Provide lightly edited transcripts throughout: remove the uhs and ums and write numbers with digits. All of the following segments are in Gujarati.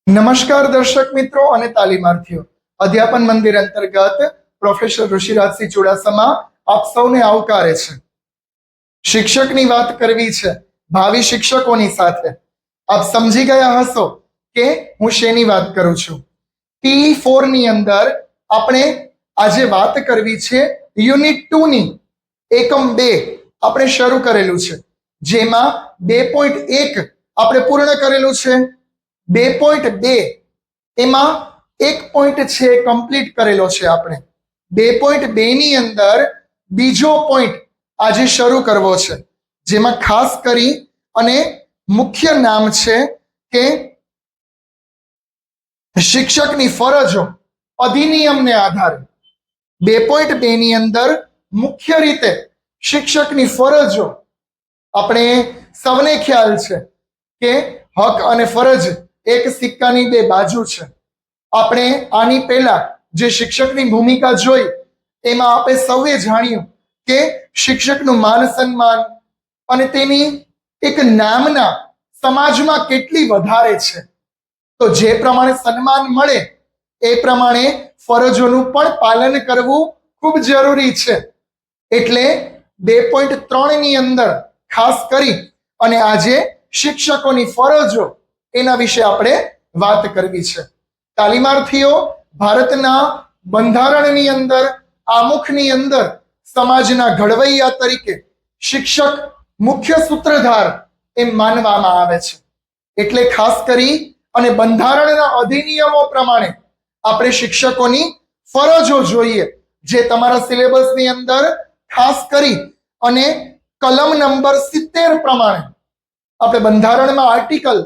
નમસ્કાર દર્શક મિત્રો અને તાલીમાર્થીઓ, અધ્યાપન મંદિર અંતર્ગત પ્રોફેસર ઋષિરાજસિંહ ચુડાસમા આપ સૌને આવકારે છે. શિક્ષકની વાત કરવી છે ભાવિ શિક્ષકોની સાથે. આપ સમજી ગયા હશો કે હું શેની વાત કરું છું. T4 ની અંદર આપણે આજે વાત કરવી છે યુનિટ 2 ની એકમ 2 આપણે શરૂ કરેલું છે, જેમાં 2.1 આપણે પૂર્ણ કરેલું છે. 2.2 એમાં એક પોઈન્ટ છે કમ્પ્લીટ કરેલો છે આપણે. 2.2 ની અંદર બીજો પોઈન્ટ આજે શરૂ કરવો છે, જેમાં ખાસ કરી અને મુખ્ય નામ છે કે શિક્ષકની ફરજો અધિનિયમને આધારે. 2.2 ની અંદર મુખ્ય રીતે શિક્ષકની ફરજો, આપણે સૌને ખ્યાલ છે કે હક અને ફરજ એક સિક્કાની બે બાજુ છે. આપણે આની પહેલા જે શિક્ષકની ભૂમિકા જોઈ એમાં આપણે સૌએ જાણ્યું કે શિક્ષકનું માન સન્માન અને તેની એક નામના સમાજમાં કેટલી વધારે છે. તો જે પ્રમાણે સન્માન મળે એ પ્રમાણે ફરજોનું પણ પાલન કરવું ખૂબ જરૂરી છે. એટલે 2.3 ની અંદર ખાસ કરી અને આજે શિક્ષકોની ફરજો એના વિશે આપણે વાત કરવી છે. તાલીમાર્થીઓ, ભારતના બંધારણની અંદર આમુખની અંદર સમાજના ઘડવૈયા તરીકે શિક્ષક મુખ્ય સૂત્રધાર એમ માનવામાં આવે છે. એટલે ખાસ કરી અને બંધારણના અધિનિયમો પ્રમાણે આપણે શિક્ષકોની ફરજો જોઈએ, જે તમારા સિલેબસની અંદર ખાસ કરી અને કલમ નંબર 70 પ્રમાણે આપણે બંધારણમાં આર્ટિકલ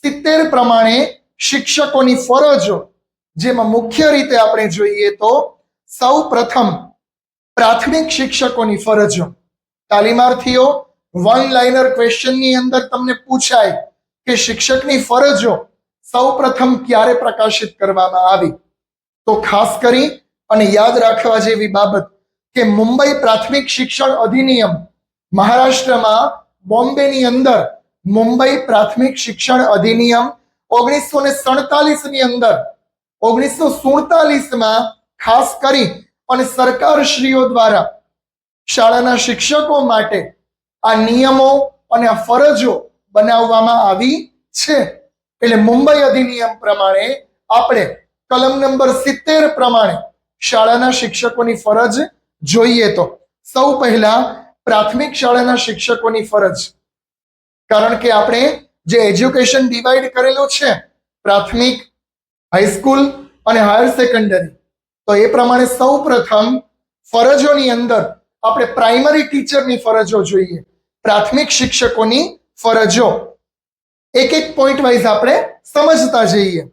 70 પ્રમાણે શિક્ષકોની ફરજો, જેમાં મુખ્ય રીતે આપણે જોઈએ તો સૌ પ્રથમ પ્રાથમિક શિક્ષકોની ફરજો. તાલીમાર્થીઓ, વન લાઇનર ક્વેશ્ચનની અંદર તમને પૂછાય કે શિક્ષકની ફરજો સૌ પ્રથમ ક્યારે પ્રકાશિત કરવામાં આવી, તો ખાસ કરી અને યાદ રાખવા જેવી બાબત કે મુંબઈ પ્રાથમિક શિક્ષણ અધિનિયમ, મહારાષ્ટ્રમાં બોમ્બેની અંદર મુંબઈ પ્રાથમિક શિક્ષણ અધિનિયમ 1947 ની અંદર 1947માં ખાસ કરી અને સરકારશ્રીઓ દ્વારા શાળાના શિક્ષકો માટે આ નિયમો અને આ ફરજો બનાવવામાં આવી છે. એટલે મુંબઈ અધિનિયમ પ્રમાણે આપણે કલમ નંબર 70 પ્રમાણે શાળાના શિક્ષકોની ફરજ જોઈએ તો સૌ પહેલા પ્રાથમિક શાળાના શિક્ષકોની ફરજ, કારણ કે આપણે જે એજ્યુકેશન ડિવાઈડ કરેલું છે પ્રાથમિક, હાઈસ્કૂલ અને હાયર સેકન્ડરી, તો એ પ્રમાણે સૌ પ્રથમ ફરજોની અંદર આપણે પ્રાઇમરી ટીચરની ફરજો જોઈએ, પ્રાથમિક શિક્ષકોની ફરજો. એક એક પોઈન્ટ વાઇઝ આપણે સમજતા જઈએ.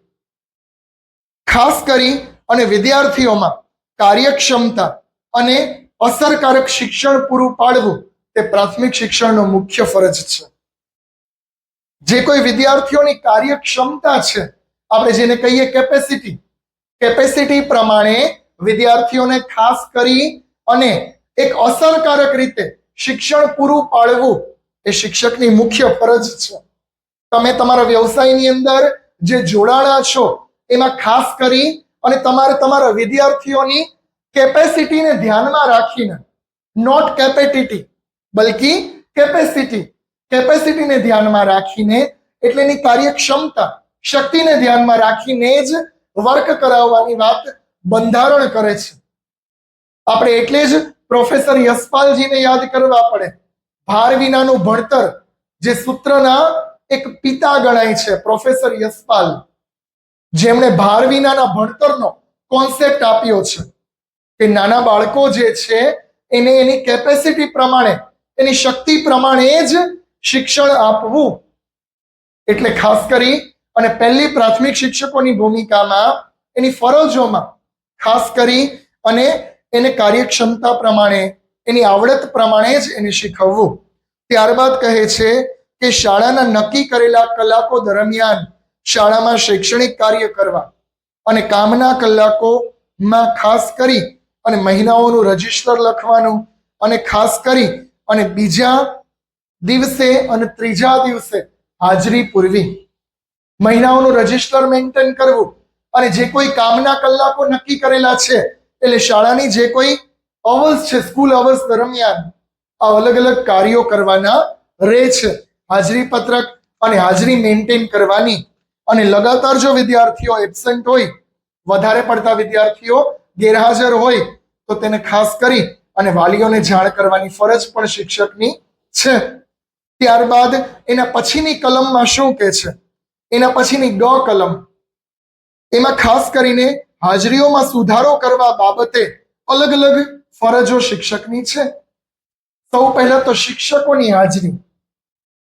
ખાસ કરી અને વિદ્યાર્થીઓમાં કાર્યક્ષમતા અને અસરકારક શિક્ષણ પૂરું પાડવું તે પ્રાથમિક શિક્ષણનો મુખ્ય ફરજ છે. જે કોઈ વિદ્યાર્થીઓની કાર્યક્ષમતા છે, આપણે જેને કહીએ કેપેસિટી પ્રમાણે વિદ્યાર્થીઓને ખાસ કરી અને એક અસરકારક રીતે શિક્ષણ પૂરું પાડવું એ શિક્ષકની મુખ્ય ફરજ છે. તમે તમારા વ્યવસાયની અંદર જે જોડાણા છો એમાં ખાસ કરી અને તમારે તમારા વિદ્યાર્થીઓની કેપેસિટીને ધ્યાનમાં રાખીને, નોટ કેપેસિટી બલ્કિ કેપેસિટીને ધ્યાનમાં રાખીને, એટલે એની કાર્યક્ષમતા, શક્તિને ધ્યાનમાં રાખીને જ વર્ક કરાવવાની વાત બંધારણ કરે છે. આપણે એટલે જ પ્રોફેસર યશપાલજીને યાદ કરવા પડે. ભાર વિનાનું ભણતર જે સૂત્રના એક પિતા ગણાય છે, પ્રોફેસર યશપાલ, જેમણે ભાર વિનાના ભણતરનો કોન્સેપ્ટ આપ્યો છે કે નાના બાળકો જે છે એને એની કેપેસિટી પ્રમાણે, એની શક્તિ પ્રમાણે જ શિક્ષણ આપવું. એટલે ખાસ કરી અને પહેલી પ્રાથમિક શિક્ષકોની ભૂમિકામાં, એની ફરજોમાં ખાસ કરી અને એને કાર્યક્ષમતા પ્રમાણે, એની આવડત પ્રમાણે જ એને શીખવવું. ત્યારબાદ કહે છે કે શાળાના નક્કી કરેલા કલાકો દરમિયાન શાળામાં શૈક્ષણિક કાર્ય કરવા અને કામના કલાકોમાં ખાસ કરી અને મહિનાઓનું રજિસ્ટર લખવાનું અને ખાસ કરી અને બીજા દિવસે અને ત્રીજા દિવસે હાજરી પૂરવી. મહિનાઓનું રજિસ્ટર મેન્ટેન કરવું અને જે કોઈ કામના કલાકો નક્કી કરેલા છે એટલે શાળાની જે કોઈ અવર્સ છે સ્કૂલ અવર્સ દરમિયાન આ અલગ અલગ કાર્યો કરવાના રહે છે. હાજરી પત્રક અને હાજરી મેન્ટેન કરવાની અને લગાતાર જો વિદ્યાર્થીઓ એબસેન્ટ હોય, વધારે પડતા વિદ્યાર્થીઓ ગેરહાજર હોય તો તેને ખાસ કરી અને વાલીઓને જાણ કરવાની ફરજ પણ શિક્ષકની છે. ત્યારબાદ એના પછીની કલમમાં શું કહે છે? એના પછીની ગ કલમ, એમાં ખાસ કરીને હાજરીઓમાં સુધારો કરવા બાબતે અલગ અલગ ફરજો શિક્ષકની છે. સૌ પહેલા તો શિક્ષકોની હાજરી.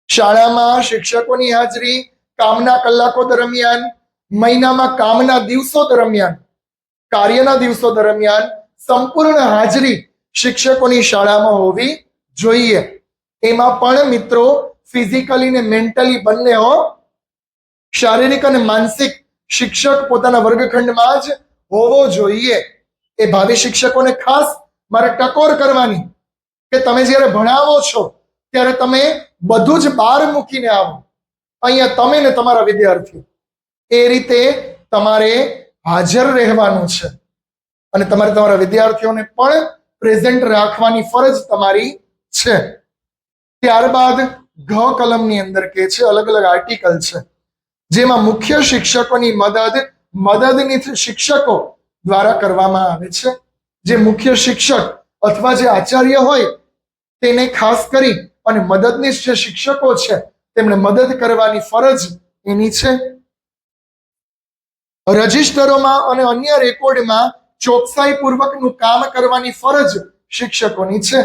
શાળામાં શિક્ષકોની હાજરી કામના કલાકો દરમિયાન, મહિનામાં કામના દિવસો દરમિયાન, કાર્યના દિવસો દરમિયાન સંપૂર્ણ હાજરી શિક્ષકોની શાળામાં હોવી જોઈએ. એમાં પણ મિત્રો ફિઝિકલી ને મેન્ટલી બંને હો, શારીરિક અને માનસિક શિક્ષક પોતાના વર્ગખંડમાં જ હોવો જોઈએ. એ ભાવિ શિક્ષકોને ખાસ મારે ટકોર કરવાની કે તમે જ્યારે ભણાવો છો ત્યારે તમે બધું જ બહાર મૂકીને આવો. અહીંયા તમે ને તમારા વિદ્યાર્થીઓ એ રીતે તમારે હાજર રહેવાનું છે અને તમારે તમારા વિદ્યાર્થીઓને પણ પ્રેઝન્ટ રાખવાની ફરજ તમારી છે. ત્યારબાદ ઘ કલમની અંદર કે છે અલગ અલગ આર્ટિકલ છે જેમાં મુખ્ય શિક્ષકોની મદદનીશ શિક્ષકો દ્વારા કરવામાં આવે છે. જે મુખ્ય શિક્ષક અથવા જે આચાર્ય હોય તેને ખાસ કરી અને મદદનીશ જે શિક્ષકો છે તેમણે મદદ કરવાની ફરજ એની છે. રજિસ્ટરોમાં અને અન્ય રેકોર્ડમાં ચોકસાઈપૂર્વકનું કામ કરવાની ફરજ શિક્ષકોની છે.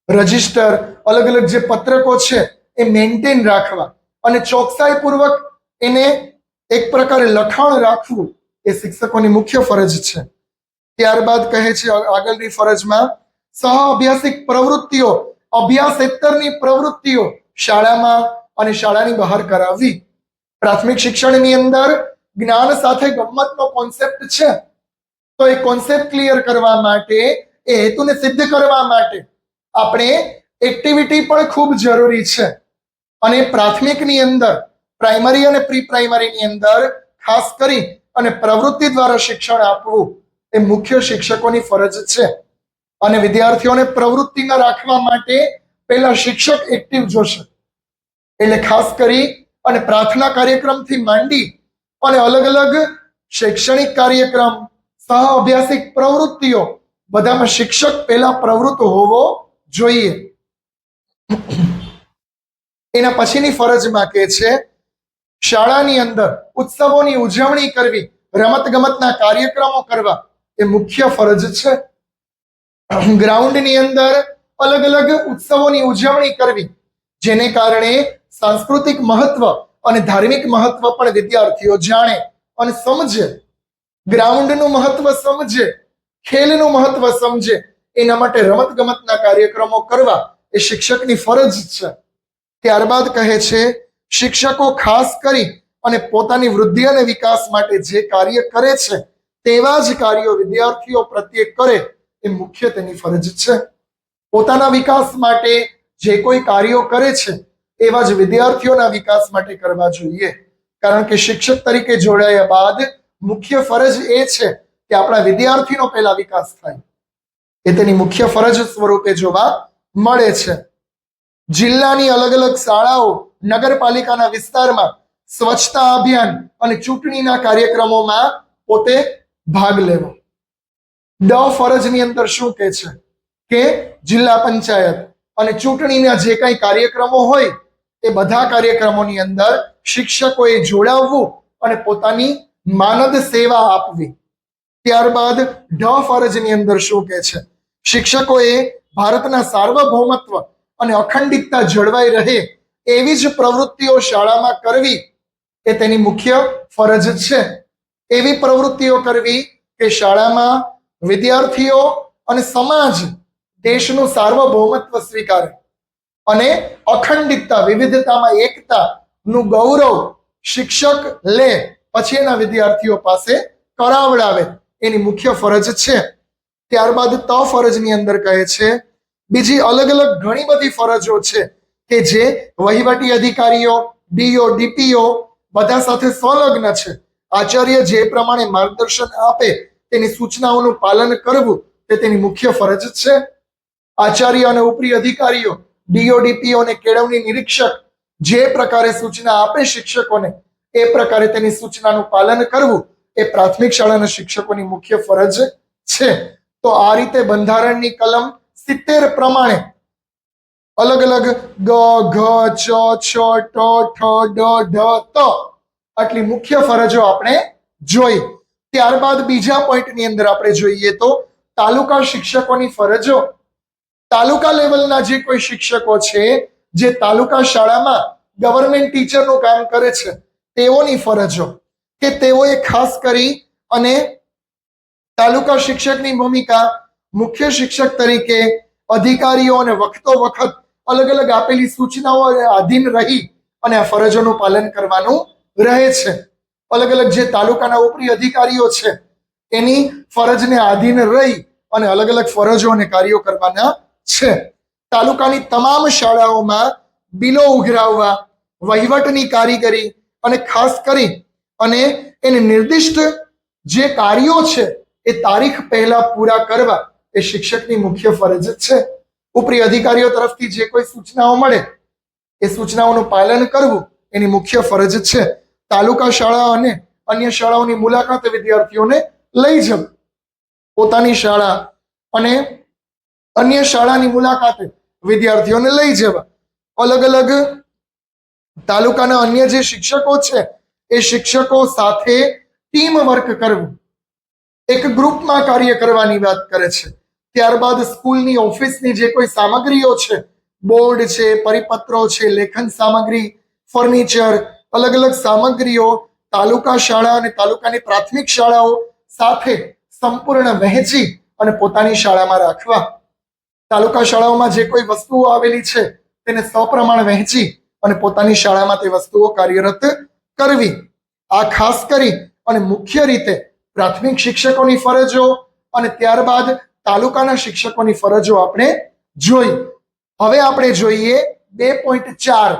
રજિસ્ટર, અલગ અલગ જે પત્રકો છે એ મેન્ટેન રાખવા અને ચોકસાઈપૂર્વક એને એક પ્રકારે લખાણ રાખવું એ શિક્ષકોની મુખ્ય ફરજ છે. ત્યારબાદ કહે છે આગળની ફરજમાં સહ અભ્યાસિક પ્રવૃત્તિઓ, અભ્યાસેતરની પ્રવૃત્તિઓ શાળામાં અને શાળાની બહાર કરાવવી. પ્રાથમિક શિક્ષણની અંદર જ્ઞાન સાથે ગમ્મતનો કોન્સેપ્ટ છે તો એ કોન્સેપ્ટ ક્લિયર કરવા માટે, એ હેતુને સિદ્ધ કરવા માટે આપણે એક્ટિવિટી પણ ખૂબ જરૂરી છે. અને પ્રાથમિકની અંદર, પ્રાઇમરી અને પ્રી પ્રાઇમરીની અંદર ખાસ કરી અને પ્રવૃત્તિ દ્વારા શિક્ષણ આપવું એ મુખ્ય શિક્ષકોની ફરજ છે. અને વિદ્યાર્થીઓને પ્રવૃત્તિમાં રાખવા માટે પહેલા શિક્ષક એક્ટિવ જોશે. એટલે ખાસ કરી અને પ્રાર્થના કાર્યક્રમથી માંડી અને અલગ અલગ શૈક્ષણિક કાર્યક્રમ, સહ અભ્યાસિક પ્રવૃત્તિઓ બધામાં શિક્ષક પહેલા પ્રવૃત્ત હોવો જોઈએ. એના પછીની ફરજમાં કે છે શાળાની અંદર ઉત્સવોની ઉજવણી કરવી, રમત ગમતના કાર્યક્રમો કરવા એ મુખ્ય ફરજ છે. ગ્રાઉન્ડની અંદર અલગ અલગ ઉત્સવોની ઉજવણી કરવી જેને કારણે સાંસ્કૃતિક મહત્વ અને ધાર્મિક મહત્વ પણ વિદ્યાર્થીઓ જાણે અને સમજે. ગ્રાઉન્ડનું મહત્વ સમજે, ખેલનું મહત્વ સમજે, એના માટે રમત ગમતના કાર્યક્રમો કરવા એ શિક્ષકની ફરજ છે. ત્યારબાદ કહે છે શિક્ષકો ખાસ કરી અને પોતાની વૃદ્ધિ અને વિકાસ માટે જે કાર્ય કરે છે તેવા જ કાર્યો વિદ્યાર્થીઓ પ્રત્યે કરે એ મુખ્ય તેની ફરજ છે. પોતાના વિકાસ માટે જે કોઈ કાર્યો કરે છે એવા જ વિદ્યાર્થીઓના વિકાસ માટે કરવા જોઈએ. કારણ કે શિક્ષક તરીકે જોડાયા બાદ મુખ્ય ફરજ એ છે કે આપણા વિદ્યાર્થીનો પહેલા વિકાસ થાય, એ તેની મુખ્ય ફરજ સ્વરૂપે જોવા મળે છે. જિલ્લાની અલગ અલગ શાળાઓ, નગરપાલિકાના વિસ્તારમાં સ્વચ્છતા અભિયાન અને ચૂંટણીના કાર્યક્રમોમાં પોતે ભાગ લેવો. ડ ફરજની અંદર શું કહે છે કે જિલ્લા પંચાયત અને ચૂંટણીના જે કઈ કાર્યક્રમો હોય એ બધા કાર્યક્રમોની અંદર શિક્ષકોએ જોડાવવું અને પોતાની માનદ સેવા આપવી. ત્યારબાદ ઢ ફરજની અંદર શું કહે છે? શિક્ષકોએ ભારતના સાર્વભૌમત્વ અને અખંડિતતા જળવાઈ રહે એવી જ પ્રવૃત્તિઓ શાળામાં કરવી એ તેની મુખ્ય ફરજ છે. એવી પ્રવૃત્તિઓ કરવી કે શાળામાં વિદ્યાર્થીઓ અને સમાજ દેશનું સાર્વભૌમત્વ સ્વીકારે અને અખંડિતતા, વિવિધતામાં એકતાનું ગૌરવ શિક્ષક લે પછી એના વિદ્યાર્થીઓ પાસે કરાવડાવે, એની મુખ્ય ફરજ છે. ત્યારબાદ ત ફરજની અંદર કહે છે બીજી અલગ અલગ ઘણી બધી ફરજો છે કે જે વહીવટી અધિકારીઓ, ડીઓ, ડીપીઓ બધા સાથે સંલગ્ન છે. આચાર્ય જે પ્રમાણે માર્ગદર્શન આપે તેની સૂચનાઓનું પાલન કરવું તે તેની મુખ્ય ફરજ છે. આચાર્ય અને ઉપરી અધિકારીઓ, ડીઓડીપીઓ અને કેળવણી નિરીક્ષક જે પ્રકારે સૂચના આપે શિક્ષકોને એ પ્રકારે તેની સૂચનાનું પાલન કરવું એ પ્રાથમિક શાળાના શિક્ષકોની મુખ્ય ફરજ છે. તો આ રીતે બંધારણની કલમ 70 પ્રમાણે અલગ અલગ ગ, ઘ, ચ, છ, ટ, ઠ, ડ, ઢ, ત આટલી મુખ્ય ફરજો આપણે જોઈ. ત્યારબાદ બીજા પોઈન્ટની અંદર આપણે જોઈએ તો તાલુકા શિક્ષકોની ફરજો. તાલુકા લેવલના જે કોઈ શિક્ષકો છે જે તાલુકા શાળામાં ગવર્મેન્ટ ટીચરનું કામ કરે છે તેઓની ફરજો કે તેઓએ ખાસ કરી અને તાલુકા શિક્ષકની ભૂમિકા મુખ્ય શિક્ષક તરીકે અધિકારીઓ અને વખતો વખત અલગ અલગ આપેલી સૂચનાઓ આધીન રહી અને આ ફરજોનું પાલન કરવાનું રહે છે. અલગ અલગ જે તાલુકાના ઉપરી અધિકારીઓ છે એની ફરજને આધીન રહી અને અલગ અલગ ફરજો અને કાર્યો કરવાના છે. તાલુકાની તમામ શાળાઓમાં બિલો ઉઘરાવવા, વહીવટની કારીગરી અને ખાસ કરી અને એને નિર્દિષ્ટ જે કાર્યો છે એ તારીખ પહેલા પૂરા કરવા એ શિક્ષકની મુખ્ય ફરજ છે. ઉપરી અધિકારીઓ તરફથી જે કોઈ સૂચનાઓ મળે એ સૂચનાઓનું પાલન કરવું એની મુખ્ય ફરજ છે. તાલુકા શાળા અને અન્ય શાળાઓની મુલાકાતે વિદ્યાર્થીઓને લઈ જવું, પોતાની શાળા અને અન્ય શાળાની મુલાકાતે વિદ્યાર્થીઓને લઈ જવા, અલગ અલગ તાલુકાના અન્ય જે શિક્ષકો છે એ શિક્ષકો સાથે ટીમ વર્ક કરવું, એક ગ્રુપમાં કાર્ય કરવાની વાત કરે છે. ત્યારબાદ સ્કૂલની ઓફિસની જે કોઈ સામગ્રીઓ છે, બોર્ડ છે, પરિપત્રો છે, લેખન સામગ્રી, ફર્નિચર, અલગ અલગ સામગ્રીઓ તાલુકા શાળા અને તાલુકાની પ્રાથમિક શાળાઓ સાથે સંપૂર્ણ વહેંચી અને પોતાની શાળામાં રાખવા. તાલુકા શાળાઓમાં જે કોઈ વસ્તુઓ આવેલી છે તેને સપ્રમાણ વહેંચી અને પોતાની શાળામાં તે વસ્તુઓ કાર્યરત કરવી. આ ખાસ કરી અને મુખ્ય રીતે પ્રાથમિક શિક્ષકોની ફરજો અને ત્યારબાદ તાલુકાના શિક્ષકોની ફરજો આપણે જોઈ. હવે આપણે જોઈએ 2.4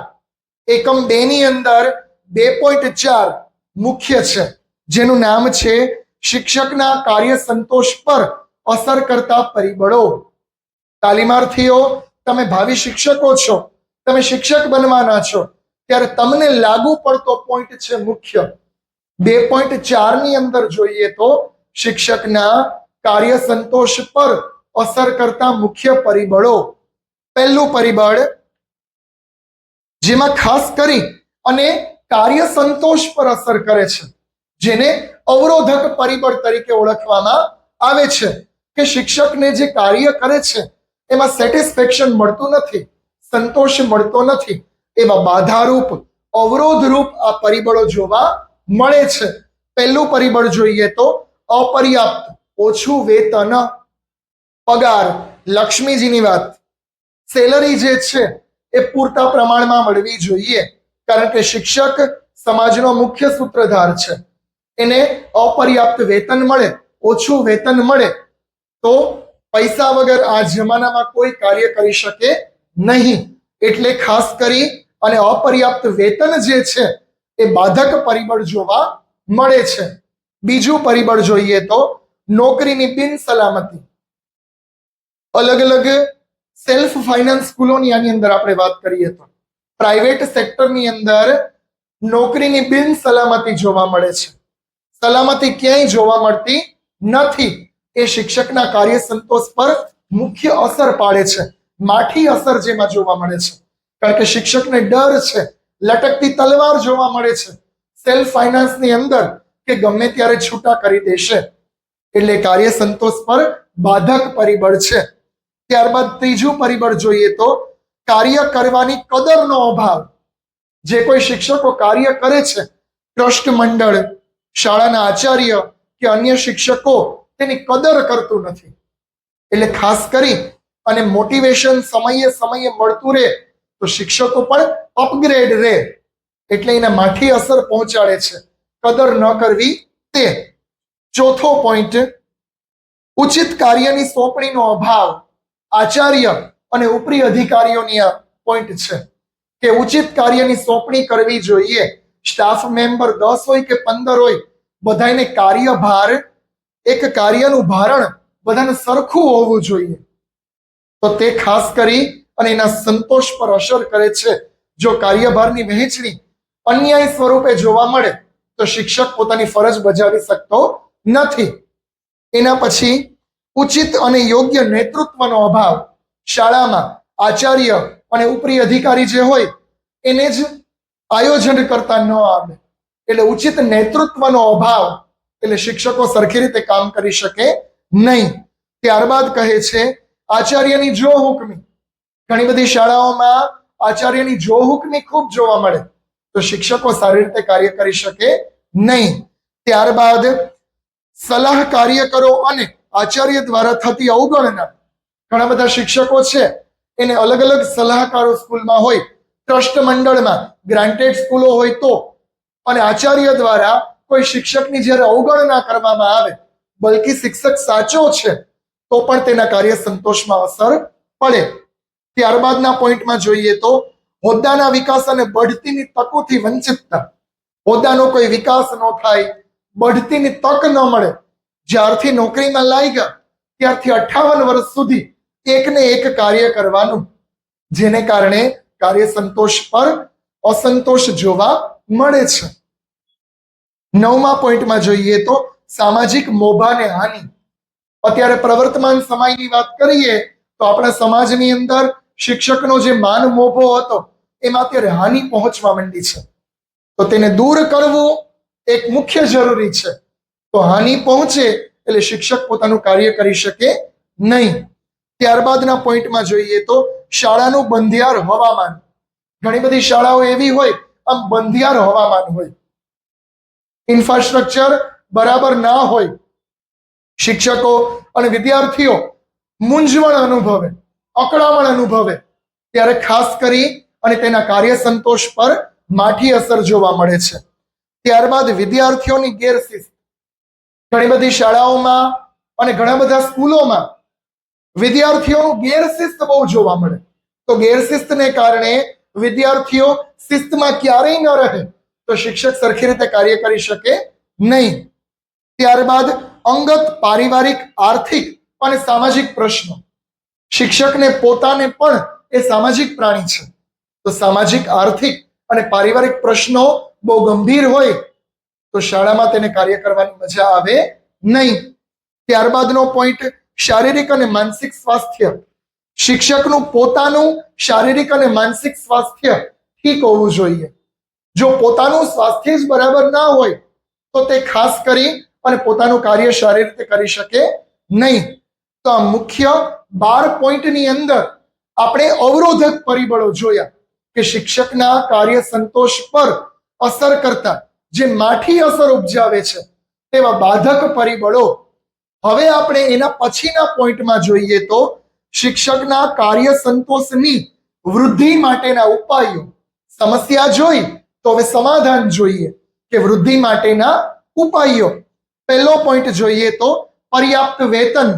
એકમ 2 ની અંદર 2.4 મુખ્ય છે જેનું નામ છે શિક્ષકના કાર્ય સંતોષ પર અસર કરતા પરિબળો. તાલીમાર્થીઓ, તમે ભાવિ શિક્ષકો છો, તમે શિક્ષક બનવાના છો ત્યારે તમને લાગુ પડતો પોઈન્ટ છે મુખ્ય 2.4 ની અંદર જોઈએ તો શિક્ષકના કાર્ય સંતોષ પર અસર કરતા મુખ્ય પરિબળો. પહેલું પરિબળ જેમાં ખાસ કરી અને કાર્ય સંતોષ પર અસર કરે છે જેને અવરોધક પરિબળ તરીકે ઓળખવામાં આવે છે કે શિક્ષકને જે કાર્ય કરે છે એમાં સેટિસ્ફેક્શન મળતું નથી, સંતોષ મળતો નથી, એવા બાધારૂપ, અવરોધરૂપ આ પરિબળો જોવા મળે છે. પહેલું પરિબળ જોઈએ તો અપર્યાપ્ત, ઓછું વેતન, પગાર. લક્ષ્મીજીની વાત, સેલરી જે છે એ પૂરતા પ્રમાણમાં મળવી જોઈએ કારણ કે શિક્ષક સમાજનો મુખ્ય સૂત્રધાર છે. એને અપર્યાપ્ત વેતન મળે, ઓછું વેતન મળે તો પૈસા વગર આ જમાનામાં કોઈ કાર્ય કરી શકે નહીં. એટલે ખાસ કરી અને અપર્યાપ્ત વેતન જે છે એ બાધક પરિબળ જોવા મળે છે. બીજું પરિબળ જોઈએ તો નોકરીની બિન સલામતી. અલગ અલગ સેલ્ફ ફાઇનાન્સ સ્કૂલોની આની અંદર આપણે વાત કરીએ તો પ્રાઇવેટ સેક્ટરની અંદર નોકરીની બિન સલામતી જોવા મળે છે. સલામતી ક્યાંય જોવા મળતી નથી. એ શિક્ષકના કાર્ય સંતોષ પર મુખ્ય અસર પાડે છે. માઠી અસર જેમાં જોવા મળે છે કારણ કે શિક્ષકને ડર છે, લટકતી તલવાર જોવા મળે છે સેલ્ફ ફાઇનાન્સની અંદર કે ગમે ત્યારે છૂટા કરી દેશે. એટલે કાર્ય સંતોષ પર બાધક પરિબળ છે. ત્યારબાદ ત્રીજું પરિબળ જોઈએ તો કાર્ય કરવાની કદરનો અભાવ. જે કોઈ શિક્ષકો કાર્ય કરે છે, ટ્રસ્ટ મંડળ, શાળાના આચાર્ય કે અન્ય શિક્ષકો તેની કદર કરતું નથી. એટલે ખાસ કરી અને મોટિવેશન સમયે સમયે મળતું રહે તો શિક્ષકો પણ અપગ્રેડ રહે. એટલે એને માઠી અસર પહોંચાડે છે કદર ન કરવી તે. ચોથો પોઈન્ટ ઉચિત કાર્યની સોંપણીનો અભાવ. આચાર્ય અને ઉપરી અધિકારીઓની આ પોઈન્ટ છે કે ઉચિત કાર્યની સોંપણી કરવી જોઈએ સ્ટાફ મેમ્બર 10 હોય કે 15 હોય, બધાને કાર્યભાર, એક કાર્યનું ભારણ બધાને સરખું હોવું જોઈએ. તો તે ખાસ કરી અને એના સંતોષ પર અસર કરે છે. જો કાર્યભારની વહેંચણી અન્યાય સ્વરૂપે જોવા મળે તો શિક્ષક પોતાની ફરજ બજાવી શકતો નથી. એના પછી ઉચિત અને યોગ્ય નેતૃત્વનો અભાવ. શાળામાં આચાર્ય અને ઉપરી અધિકારી જે હોય એને જ આયોજન કરતા ન આવે, એટલે ઉચિત નેતૃત્વનો અભાવ, એટલે શિક્ષકો સરખી રીતે કામ કરી શકે નહીં. ત્યારબાદ કહે છે આચાર્યની જો હુકમી. ઘણી બધી શાળાઓમાં આચાર્યની જો હુકમી ખૂબ જોવા મળે, તો શિક્ષકો સારી રીતે કાર્ય કરી શકે નહીં. ત્યારબાદ સલાહ કાર્યકરો અને આચાર્ય દ્વારા થતી અવગણના. ઘણા બધા શિક્ષકો છે એને અલગ અલગ સલાહકારો સ્કૂલમાં હોય, ટ્રસ્ટ મંડળમાં, ગ્રાન્ટેડ સ્કૂલો હોય તો, અને આચાર્ય દ્વારા કોઈ શિક્ષકની જ્યારે અવગણના કરવામાં આવે, બલકી શિક્ષક સાચો છે તો પણ તેના કાર્ય સંતોષમાં અસર પડે. ત્યારબાદના પોઈન્ટમાં જોઈએ તો હોદ્દાના વિકાસ અને બઢતીની તકોથી વંચિતતા. હોદ્દાનો કોઈ વિકાસ ન થાય, બઢતીની તક ન મળે. જ્યારથી નોકરીમાં લાગ્યા ત્યારથી 58 વર્ષ સુધી એકને એક કાર્ય કરવાનું, જેને કારણે કાર્ય સંતોષ પર અસંતોષ જોવા મળે છે. 9મા પોઈન્ટમાં જોઈએ તો સામાજિક મોભાને હાનિ. અત્યારે પ્રવર્તમાન સમયની વાત કરીએ તો આપણા સમાજની અંદર શિક્ષકનો જે માન મોભો હતો એમાં અત્યારે હાનિ પહોંચવા માંડી છે. તો તેને દૂર કરવું એક મુખ્ય જરૂરી છે. તો હાનિ પહોંચે એટલે શિક્ષક પોતાનું કાર્ય કરી શકે નહીં. ત્યારબાદના પોઈન્ટમાં જોઈએ તો શાળાનું બંધિયાર હવામાન. ઘણી બધી શાળાઓ એવી હોય આમ બંધિયાર હવામાન હોય, ઇન્ફ્રાસ્ટ્રક્ચર બરાબર ના હોય, શિક્ષકો અને વિદ્યાર્થીઓ મૂંઝવણ અનુભવે, અકળામણ અનુભવે, ત્યારે ખાસ કરી અને તેના કાર્ય સંતોષ પર માઠી અસર જોવા મળે છે. ત્યારબાદ વિદ્યાર્થીઓની ગેરશિસ્ત. ઘણી બધી શાળાઓમાં અને ઘણા બધા સ્કૂલોમાં વિદ્યાર્થીઓનું ગેરશિસ્ત બહુ જોવા મળે. તો ગેરશિસ્તને કારણે વિદ્યાર્થીઓ શિસ્તમાં ક્યારેય ન રહે તો શિક્ષક સરખી રીતે કાર્ય કરી શકે નહીં. ત્યારબાદ અંગત, પારિવારિક, આર્થિક અને સામાજિક પ્રશ્નો. શિક્ષકને પોતાને પણ એ સામાજિક પ્રાણી છે, તો સામાજિક, આર્થિક અને પારિવારિક પ્રશ્નો બહુ ગંભીર હોય તો શાળામાં તેને કાર્ય કરવાની મજા આવે નહીં. ત્યારબાદનો પોઈન્ટ શારીરિક અને માનસિક સ્વાસ્થ્ય. શિક્ષકનું પોતાનું શારીરિક અને માનસિક સ્વાસ્થ્ય ઠીક હોવું જોઈએ. જો પોતાનું સ્વાસ્થ્ય જ બરાબર ના હોય તો તે ખાસ કરી અને પોતાનું કાર્ય સારી રીતે કરી શકે નહીં. તો આ મુખ્ય 12 પોઈન્ટની અંદર આપણે અવરોધક પરિબળો જોયા કે શિક્ષકના કાર્ય સંતોષ પર અસર કરતા જે માઠી અસર ઉપજાવે છે તેવા બાધક પરિબળો. હવે આપણે એના પછીના પોઈન્ટમાં જોઈએ તો શિક્ષકના કાર્ય સંતોષની વૃદ્ધિ માટેના ઉપાયો. સમસ્યા જોઈ તો હવે સમાધાન જોઈએ કે વૃદ્ધિ માટેના ઉપાયો. પહેલો પોઈન્ટ જોઈએ તો પર્યાપ્ત વેતન.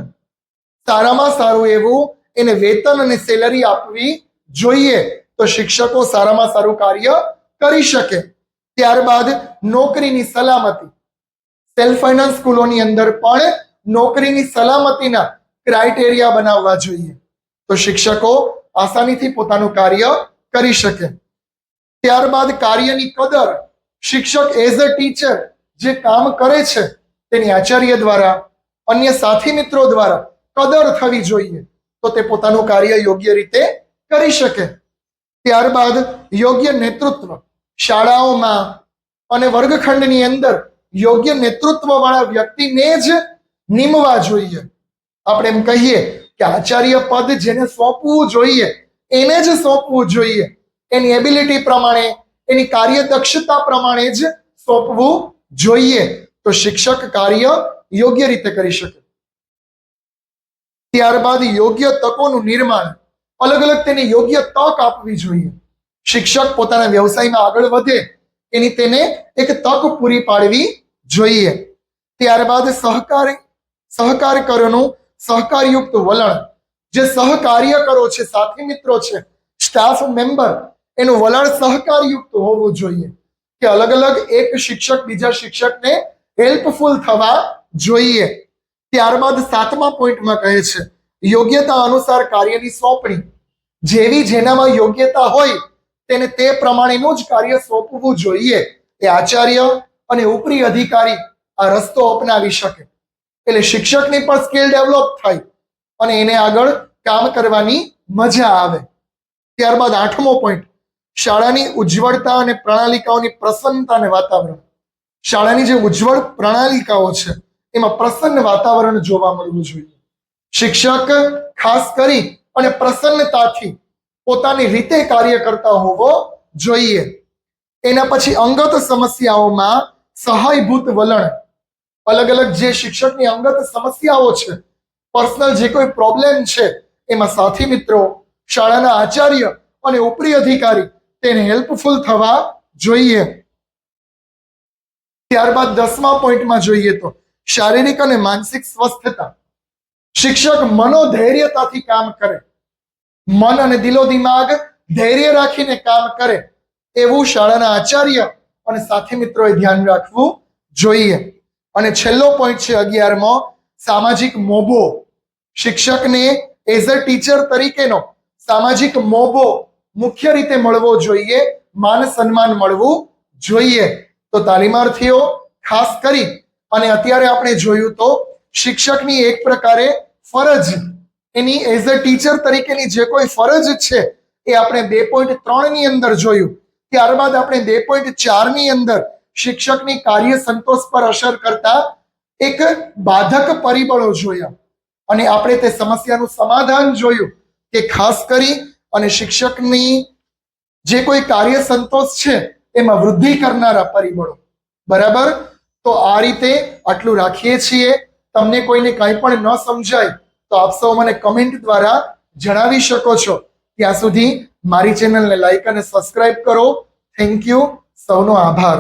સારામાં સારું એવું એને વેતન અને સેલરી આપવી જોઈએ તો શિક્ષકો સારામાં સારું કાર્ય કરી શકે. ત્યારબાદ નોકરીની સલામતી. સેલ્ફ ફાઇનાન્સ સ્કૂલોની અંદર પણ નોકરીની સલામતીના ક્રાઇટેરિયા બનાવવા જોઈએ તો શિક્ષકો આસાનીથી પોતાનું કાર્ય કરી શકે. ત્યારબાદ કાર્યની કદર. શિક્ષક એઝ અ ટીચર જે કામ કરે છે તેની આચાર્ય દ્વારા, અન્ય સાથી મિત્રો દ્વારા કદર થવી જોઈએ તો તે પોતાનું કાર્ય યોગ્ય રીતે કરી શકે. ત્યારબાદ યોગ્ય નેતૃત્વ. શાળાઓમાં અને વર્ગખંડની અંદર યોગ્ય નેતૃત્વ વાળા વ્યક્તિને જ નીમવા જોઈએ. આપણે એમ કહીએ કે આચાર્ય પદ જેને સોંપવું જોઈએ એને જ સોંપવું જોઈએ, એની એબિલિટી પ્રમાણે, એની કાર્યદક્ષતા પ્રમાણે જ સોંપવું જોઈએ તો શિક્ષક કાર્ય યોગ્ય રીતે કરી શકે. ત્યારબાદ યોગ્ય તકોનું નિર્માણ. અલગ અલગ તેને યોગ્ય તક આપવી જોઈએ. શિક્ષક પોતાના વ્યવસાયમાં આગળ વધે એની તેને એક તક પૂરી પાડવી જોઈએ. ત્યારબાદ સહકાર્યકરોનું સહકારયુક્ત વલણ. જે સહકાર્યકરો છે, સાથી મિત્રો છે, સ્ટાફ મેમ્બર, એનું વલણ સહકારયુક્ત હોવું જોઈએ. કે અલગ અલગ એક શિક્ષક બીજા શિક્ષકને હેલ્પફુલ થવા જોઈએ. ત્યારબાદ 7મા પોઈન્ટમાં કહે છે યોગ્યતા અનુસાર કાર્યની સોંપણી. જેવી જેનામાં યોગ્યતા હોય તેને તે પ્રમાણેનું જ કાર્ય સોંપવું જોઈએ. એ આચાર્ય અને ઉપરી અધિકારી આ રસ્તો અપનાવી શકે એટલે શિક્ષકની પણ સ્કિલ ડેવલપ થાય અને એને આગળ કામ કરવાની મજા આવે. ત્યારબાદ 8મો પોઈન્ટ શાળાની ઉજ્જવળતા અને પ્રણાલિકાઓની પ્રસન્નતા અને વાતાવરણ. શાળાની જે ઉજ્જવળ પ્રણાલિકાઓ છે એમાં પ્રસન્ન વાતાવરણ જોવા મળવું જોઈએ. શિક્ષક ખાસ કરી અને પ્રસન્નતાથી પોતાની રીતે કાર્ય કરતા હોવો જોઈએ. એના પછી અંગત સમસ્યાઓમાં સહાયભૂત વલણ. અલગ અલગ જે શિક્ષકની અંગત સમસ્યાઓ છે, પર્સનલ જે કોઈ પ્રોબ્લેમ છે એમાં સાથી મિત્રો, શાળાના આચાર્ય અને ઉપરી અધિકારી તેને હેલ્પફુલ થવા જોઈએ. ત્યારબાદ 10મા પોઈન્ટમાં જોઈએ તો શારીરિક અને માનસિક સ્વસ્થતા. શિક્ષક મનોધૈર્યતાથી કામ કરે, મન અને દિલો દિમાગ ધૈર્ય રાખીને કામ કરે એવું શાળાના આચાર્ય અને સાથી મિત્રોએ ધ્યાન રાખવું જોઈએ. અને છેલ્લો પોઈન્ટ છે 11મો સામાજિક મોભો. શિક્ષકને એઝ અ ટીચર તરીકેનો સામાજિક મોભો મુખ્ય રીતે મળવો જોઈએ, માન સન્માન મળવું જોઈએ. તો તાલીમાર્થીઓ ખાસ કરી અને અત્યારે આપણે જોયું તો શિક્ષકની એક પ્રકારે ફરજ, એની એઝ અ ટીચર તરીકેની જે કોઈ ફરજ છે એ આપણે 2.3 ની અંદર જોયું. ત્યારબાદ આપણે 2.4 ની અંદર શિક્ષકની કાર્ય સંતોષ પર અસર કરતા એક બાધક પરિબળો જોયા અને આપણે તે સમસ્યાનું સમાધાન જોયું કે ખાસ કરી અને શિક્ષકની જે કોઈ કાર્ય સંતોષ છે એમાં વૃદ્ધિ કરનારા પરિબળો. બરાબર, તો આ રીતે આટલું રાખીએ છીએ. તમને કોઈને કંઈ પણ ન સમજાય તો આપ સૌ મને કમેન્ટ દ્વારા જણાવી શકો છો. ત્યાં સુધી મારી ચેનલને લાઈક અને સબસ્ક્રાઇબ કરો. Thank you. સૌનો આભાર.